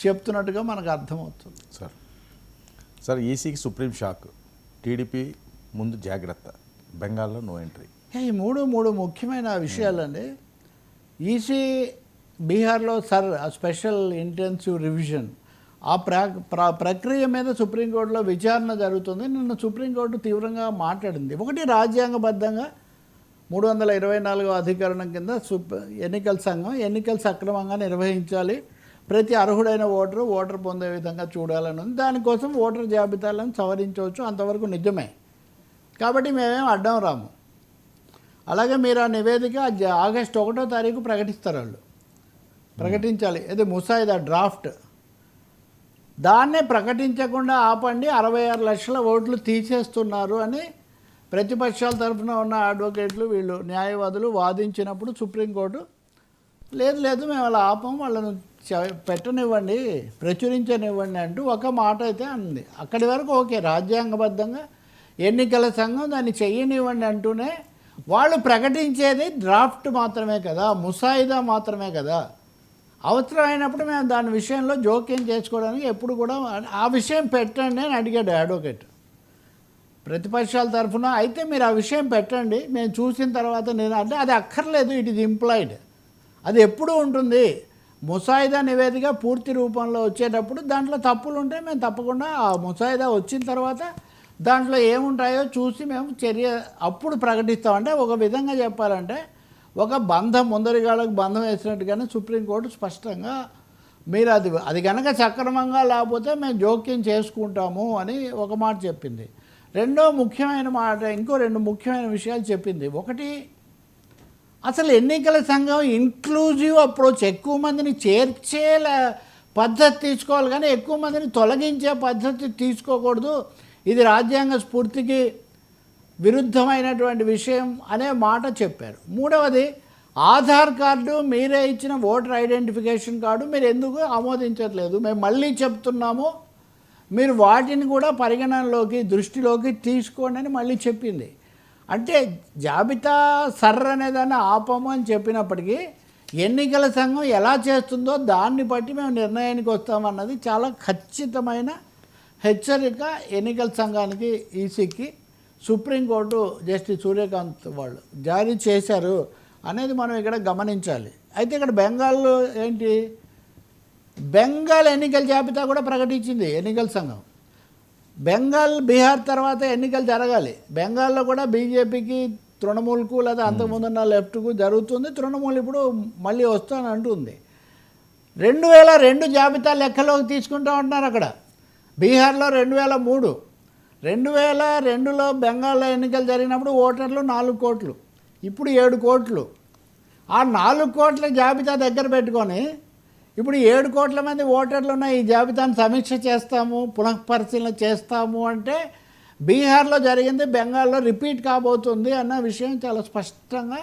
చెప్తున్నట్టుగా మనకు అర్థమవుతుంది. సార్ ఈసీకి సుప్రీం షాక్, టీడీపీ ముందు జాగ్రత్త, బెంగాల్లో నో ఎంట్రీ. ఈ మూడు ముఖ్యమైన విషయాలండి. ఈసీ బీహార్లో స్పెషల్ ఇంటెన్సివ్ రివిజన్ ఆ ప్రక్రియ మీద సుప్రీంకోర్టులో విచారణ జరుగుతుంది. నిన్న సుప్రీంకోర్టు తీవ్రంగా మాట్లాడింది. ఒకటి, రాజ్యాంగబద్ధంగా 324వ అధికరణం కింద ఎన్నికల సంఘం ఎన్నికలు సక్రమంగా నిర్వహించాలి, ప్రతి అర్హుడైన ఓటర్ పొందే విధంగా చూడాలని ఉంది. దానికోసం ఓటర్ జాబితాలను సవరించవచ్చు, అంతవరకు నిజమే. కాబట్టి మేమేం అడ్డం రాము. అలాగే మీరు ఆ నివేదిక ఆగస్టు 1వ తారీఖు ప్రకటిస్తారు, వాళ్ళు ప్రకటించాలి. ఇది ముసాయిదా డ్రాఫ్ట్. దాన్నే ప్రకటించకుండా ఆపండి, 66 లక్షల ఓట్లు తీసేస్తున్నారు అని ప్రతిపక్షాల తరఫున ఉన్న అడ్వకేట్లు వీళ్ళు న్యాయవాదులు వాదించినప్పుడు సుప్రీంకోర్టు లేదు మేము అలా ఆపం, వాళ్ళను పెట్టనివ్వండి, ప్రచురించనివ్వండి అంటూ ఒక మాట అయితే అంది. అక్కడి వరకు ఓకే, రాజ్యాంగబద్ధంగా ఎన్నికల సంఘం దాన్ని చెయ్యనివ్వండి అంటూనే వాళ్ళు ప్రకటించేది డ్రాఫ్ట్ మాత్రమే కదా, ముసాయిదా మాత్రమే కదా. అవసరమైనప్పుడు మేము దాని విషయంలో జోక్యం చేసుకోవడానికి ఎప్పుడు కూడా ఆ విషయం పెట్టండి అని అడిగాడు అడ్వకేట్ ప్రతిపక్షాల తరఫున. అయితే మీరు ఆ విషయం పెట్టండి, మేము చూసిన తర్వాత నేను అంటే అది అక్కర్లేదు, ఇట్ ఈజ్ ఇంప్లాయిడ్, అది ఎప్పుడు ఉంటుంది. ముసాయిదా నివేదిక పూర్తి రూపంలో వచ్చేటప్పుడు దాంట్లో తప్పులు ఉంటే మేము తప్పకుండా ఆ ముసాయిదా వచ్చిన తర్వాత దాంట్లో ఏముంటాయో చూసి మేము చర్య అప్పుడు ప్రకటిస్తామంటే, ఒక విధంగా చెప్పాలంటే ఒక బంధం ముందరిగాళ్ళకు బంధం వేసినట్టుగానే సుప్రీంకోర్టు స్పష్టంగా మీరు అది కనుక సక్రమంగా లేకపోతే మేము జోక్యం చేసుకుంటాము అని ఒక మాట చెప్పింది. రెండో ముఖ్యమైన మాట, ఇంకో 2 ముఖ్యమైన విషయాలు చెప్పింది. ఒకటి, అసలు ఎన్నికల సంఘం ఇంక్లూజివ్ అప్రోచ్, ఎక్కువ మందిని చేర్చే పద్ధతి తీసుకోవాలి కానీ ఎక్కువ మందిని తొలగించే పద్ధతి తీసుకోకూడదు, ఇది రాజ్యాంగ స్ఫూర్తికి విరుద్ధమైనటువంటి విషయం అనే మాట చెప్పారు. మూడవది, ఆధార్ కార్డు మీరే ఇచ్చిన ఓటర్ ఐడెంటిఫికేషన్ కార్డు మీరు ఎందుకు ఆమోదించట్లేదు, మేము మళ్ళీ చెప్తున్నాము, మీరు వాటిని కూడా పరిగణనలోకి దృష్టిలోకి తీసుకోండి అని మళ్ళీ చెప్పింది. అంటే జాబితా అనేదాన్ని ఆపము అని చెప్పినప్పటికీ ఎన్నికల సంఘం ఎలా చేస్తుందో దాన్ని బట్టి మేము నిర్ణయానికి వస్తామన్నది చాలా ఖచ్చితమైన హెచ్చరిక ఎన్నికల సంఘానికి, ఈసీకి సుప్రీంకోర్టు జస్టిస్ సూర్యకాంత్ వాళ్ళు జారీ చేశారు అనేది మనం ఇక్కడ గమనించాలి. అయితే ఇక్కడ బెంగాల్లో ఏంటి, బెంగాల్ ఎన్నికల జాబితా కూడా ప్రకటించింది ఎన్నికల సంఘం. బెంగాల్ బీహార్ తర్వాత ఎన్నికలు జరగాలి. బెంగాల్లో కూడా బీజేపీకి, తృణమూల్కు లేదా అంతకుముందున్న లెఫ్ట్కు జరుగుతుంది. తృణమూల్ ఇప్పుడు మళ్ళీ వస్తాను అంటుంది. 2002 జాబితా లెక్కలోకి తీసుకుంటూ ఉంటున్నారు అక్కడ. బీహార్లో 2003, 2002లో బెంగాల్లో ఎన్నికలు జరిగినప్పుడు ఓటర్లు 4 కోట్లు, ఇప్పుడు 7 కోట్లు. ఆ 4 కోట్ల జాబితా దగ్గర పెట్టుకొని ఇప్పుడు 7 కోట్ల మంది ఓటర్లు ఉన్న ఈ జాబితాను సమీక్ష చేస్తాము, పునఃపరిశీలన చేస్తాము అంటే బీహార్లో జరిగింది బెంగాల్లో రిపీట్ కాబోతుంది అన్న విషయం చాలా స్పష్టంగా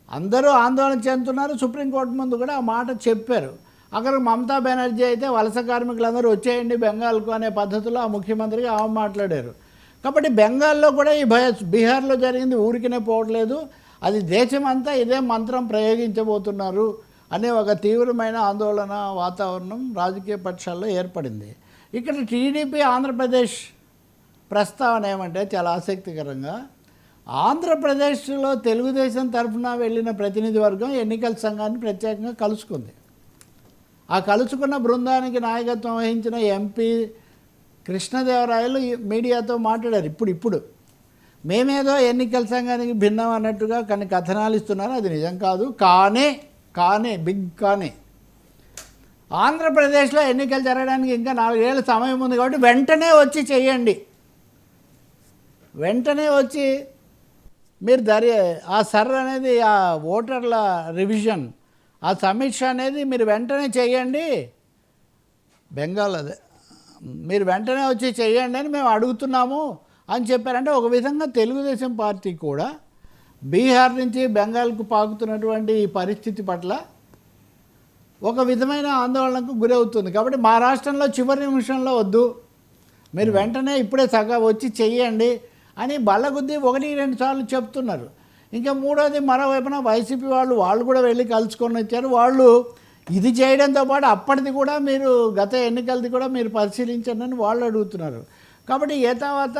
అందరూ ఆందోళన చెందుతున్నారు. సుప్రీంకోర్టు ముందు కూడా ఆ మాట చెప్పారు. అక్కడ మమతా బెనర్జీ అయితే వలస కార్మికులందరూ వచ్చేయండి బెంగాల్కు అనే పద్ధతిలో ఆ ముఖ్యమంత్రిగా ఆమె మాట్లాడారు. కాబట్టి బెంగాల్లో కూడా ఈ బీహార్లో జరిగింది ఊరికినే పోవట్లేదు, అది దేశమంతా ఇదే మంత్రం ప్రయోగించబోతున్నారు అనే ఒక తీవ్రమైన ఆందోళన వాతావరణం రాజకీయ పక్షాల్లో ఏర్పడింది. ఇక్కడ టీడీపీ ఆంధ్రప్రదేశ్ ప్రస్తావన ఏమంటే చాలా ఆసక్తికరంగా, ఆంధ్రప్రదేశ్లో తెలుగుదేశం తరఫున వెళ్ళిన ప్రతినిధి వర్గం ఎన్నికల సంఘాన్ని ప్రత్యేకంగా కలుసుకుంది. ఆ కలుసుకున్న బృందానికి నాయకత్వం వహించిన ఎంపీ కృష్ణదేవరాయలు మీడియాతో మాట్లాడారు. ఇప్పుడు మేమేదో ఎన్నికల సంఘానికి భిన్నం అన్నట్టుగా కొన్ని కథనాలు ఇస్తున్నారు, అది నిజం కాదు. కానీ ఆంధ్రప్రదేశ్లో ఎన్నికలు జరగడానికి ఇంకా 4 ఏళ్ళ సమయం ఉంది కాబట్టి వెంటనే వచ్చి చేయండి, వెంటనే వచ్చి మీరు ఆ అనేది ఆ ఓటర్ల రివిజన్, ఆ సమీక్ష అనేది మీరు వెంటనే చేయండి, బెంగాల్ అదే మీరు వెంటనే వచ్చి చేయండి అని మేము అడుగుతున్నాము అని చెప్పారంటే ఒక విధంగా తెలుగుదేశం పార్టీ కూడా బీహార్ నుంచి బెంగాల్కు పాకుతున్నటువంటి ఈ పరిస్థితి పట్ల ఒక విధమైన ఆందోళనకు గురవుతుంది. కాబట్టి మా రాష్ట్రంలో చివరి నిమిషంలో వద్దు, మీరు వెంటనే ఇప్పుడే వచ్చి చెయ్యండి అని బల్లగుద్ది 1-2 సార్లు చెప్తున్నారు. ఇంకా మూడోది, మరోవైపున వైసీపీ వాళ్ళు కూడా వెళ్ళి కలుసుకొని వచ్చారు. వాళ్ళు ఇది చేయడంతో పాటు అప్పటిది కూడా మీరు గత ఎన్నికలది కూడా మీరు పరిశీలించండి అని వాళ్ళు అడుగుతున్నారు. కాబట్టి ఏ తర్వాత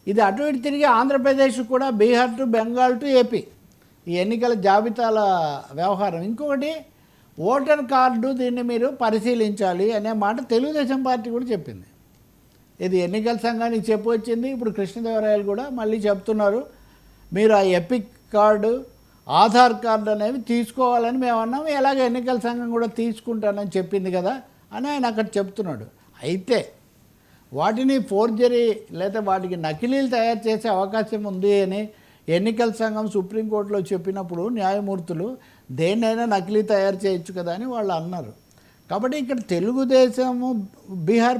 ఇది అటు ఇటు తిరిగి ఆంధ్రప్రదేశ్ కూడా Bihar to Bengal to AP ఈ ఎన్నికల జాబితాల వ్యవహారం. ఇంకొకటి ఓటర్ కార్డు దీన్ని మీరు పరిశీలించాలి అనే మాట తెలుగుదేశం పార్టీ కూడా చెప్పింది. ఇది ఎన్నికల సంఘానికి చెప్పొచ్చింది. ఇప్పుడు కృష్ణదేవరాయలు కూడా మళ్ళీ చెప్తున్నారు, మీరు ఆ ఎపిక్ కార్డు ఆధార్ కార్డు అనేవి తీసుకోవాలని మేము అన్నాము, ఎలాగ ఎన్నికల సంఘం కూడా తీసుకుంటానని చెప్పింది కదా అని ఆయన అక్కడ చెప్తున్నాడు. అయితే వాటిని ఫోర్జరీ లేదా వాటికి నకిలీలు తయారు చేసే అవకాశం ఉంది అని ఎన్నికల సంఘం సుప్రీంకోర్టులో చెప్పినప్పుడు న్యాయమూర్తులు దేన్నైనా నకిలీ తయారు చేయొచ్చు కదా అని వాళ్ళు అన్నారు. కాబట్టి ఇక్కడ తెలుగుదేశము బీహార్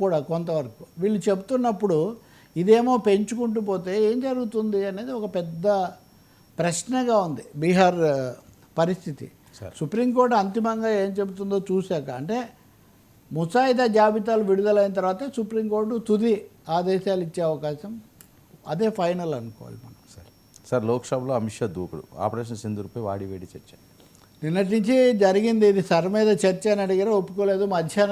కూడా కొంతవరకు వీళ్ళు చెప్తున్నప్పుడు ఇదేమో పెంచుకుంటూ పోతే ఏం జరుగుతుంది అనేది ఒక పెద్ద ప్రశ్నగా ఉంది బీహార్ పరిస్థితి. సుప్రీంకోర్టు అంతిమంగా ఏం చెబుతుందో చూశాక, అంటే ముసాయిదా జాబితాలు విడుదలైన తర్వాత సుప్రీంకోర్టు తుది ఆదేశాలు ఇచ్చే అవకాశం, అదే ఫైనల్ అనుకోవాలి మనం. సార్ లోక్సభలో అమిత్ షా దూకుడు ఆపరేషన్ సింధూర్పై వాడి వేడి చర్చ నిన్నటి నుంచి జరిగింది. ఇది సర్ మీద చర్చ అని అడిగారు, ఒప్పుకోలేదు. మధ్యాహ్నం